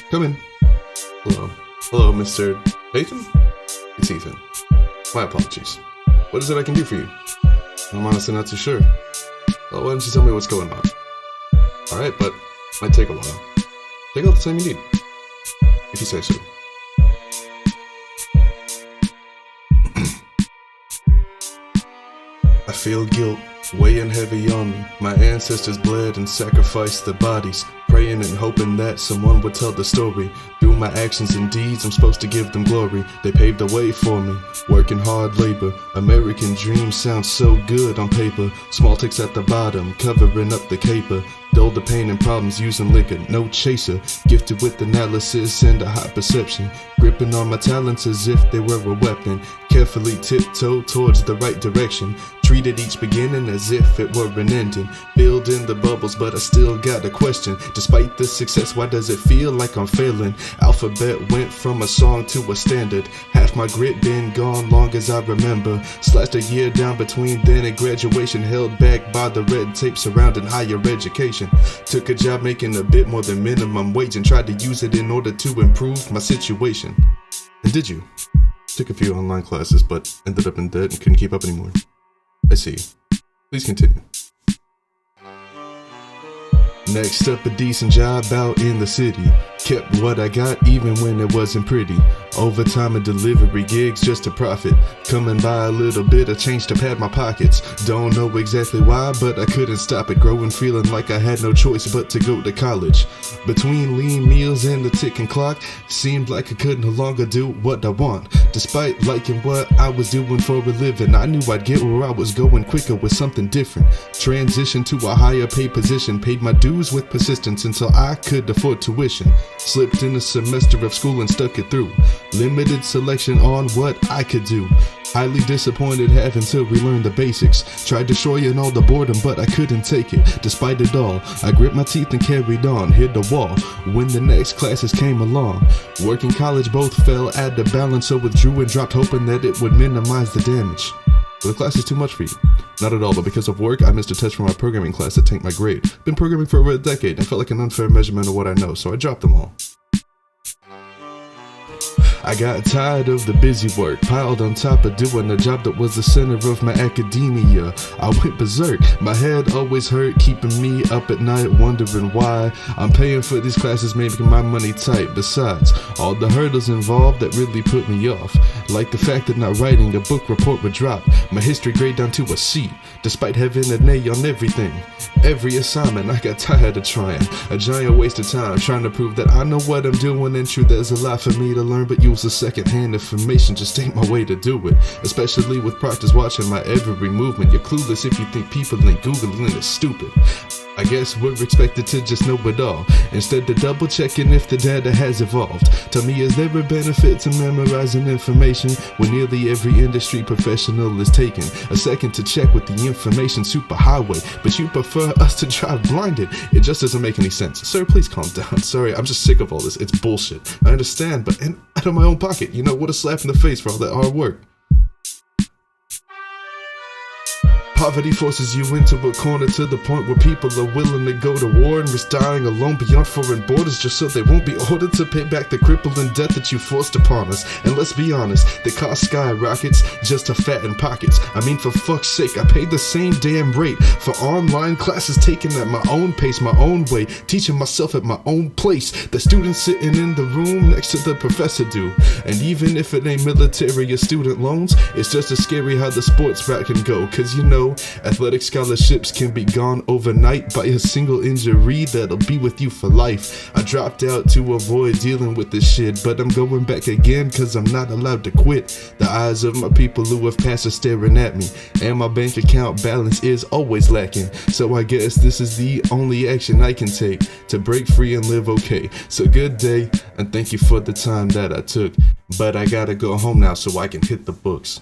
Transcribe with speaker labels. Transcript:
Speaker 1: Come in. Hello. Hello, Mr. Nathan? It's Ethan. My apologies. What is it I can do for you? I'm honestly not too sure. Well, why don't you tell me what's going on? Alright, but might take a while. Take all the time you need. If you say so. I feel guilt weighing heavy on me. My ancestors bled and sacrificed their bodies, praying and hoping that someone would tell the story. Through my actions and deeds, I'm supposed to give them glory. They paved the way for me, working hard labor. American dream sounds so good on paper. Small ticks at the bottom, covering up the caper. Dull the pain and problems using liquor, no chaser. Gifted with analysis and a high perception. Gripping on my talents as if they were a weapon. Carefully tiptoe towards the right direction. Treated each beginning as if it were an ending. Building the bubbles, but I still got a question. Despite the success, why does it feel like I'm failing? Alphabet went from a song to a standard. Half my grit been gone long as I remember. Slashed a year down between then and graduation. Held back by the red tape surrounding higher education. Took a job making a bit more than minimum wage and tried to use it in order to improve my situation. And did you? Took a few online classes, but ended up in debt and couldn't keep up anymore. I see. Please continue. Next up, a decent job out in the city. Kept what I got even when it wasn't pretty. Overtime and delivery gigs just to profit. Coming by a little bit of change to pad my pockets. Don't know exactly why, but I couldn't stop it. Growing, feeling like I had no choice but to go to college. Between lean meals and the ticking clock, seemed like I could no longer do what I want. Despite liking what I was doing for a living, I knew I'd get where I was going quicker with something different. Transitioned to a higher paid position, paid my dues with persistence until I could afford tuition. Slipped in a semester of school and stuck it through. Limited selection on what I could do. Highly disappointed having to relearn the basics. Tried destroying all the boredom, but I couldn't take it. Despite it all, I gripped my teeth and carried on. Hit the wall when the next classes came along. Work and college both fell at the balance, so withdrew and dropped, hoping that it would minimize the damage. But the class is too much for you. Not at all, but because of work, I missed a test from my programming class that tanked my grade. Been programming for over a decade and felt like an unfair measurement of what I know, so I dropped them all. I got tired of the busy work, piled on top of doing a job that was the center of my academia. I went berserk, my head always hurt, keeping me up at night wondering why I'm paying for these classes, making my money tight. Besides, all the hurdles involved that really put me off, like the fact that not writing a book report would drop my history grade down to a C, despite having an A on everything. Every assignment I got tired of trying, a giant waste of time trying to prove that I know what I'm doing, and true there's a lot for me to learn, but use the second-hand information just ain't my way to do it. Especially with proctors watching my every movement. You're clueless if you think people ain't Googling it stupid. I guess we're expected to just know it all, instead of double checking if the data has evolved. Tell me, is there a benefit to memorizing information when nearly every industry professional is taking a second to check with the information superhighway, but you prefer us to drive blinded? It just doesn't make any sense. Sir, please calm down. Sorry, I'm just sick of all this. It's bullshit. I understand, but out of my own pocket. You know, what a slap in the face for all that hard work. Poverty forces you into a corner to the point where people are willing to go to war and risk dying alone beyond foreign borders just so they won't be ordered to pay back the crippling debt that you forced upon us. And let's be honest, the cost skyrockets just to fatten pockets. I mean, for fuck's sake, I paid the same damn rate for online classes taken at my own pace, my own way, teaching myself at my own place. The students sitting in the room next to the professor do. And even if it ain't military or student loans, it's just as scary how the sports route can go, cause you know, athletic scholarships can be gone overnight by a single injury that'll be with you for life. I dropped out to avoid dealing with this shit, but I'm going back again cause I'm not allowed to quit. The eyes of my people who have passed are staring at me, and my bank account balance is always lacking. So I guess this is the only action I can take to break free and live okay. So good day, and thank you for the time that I took. But I gotta go home now so I can hit the books.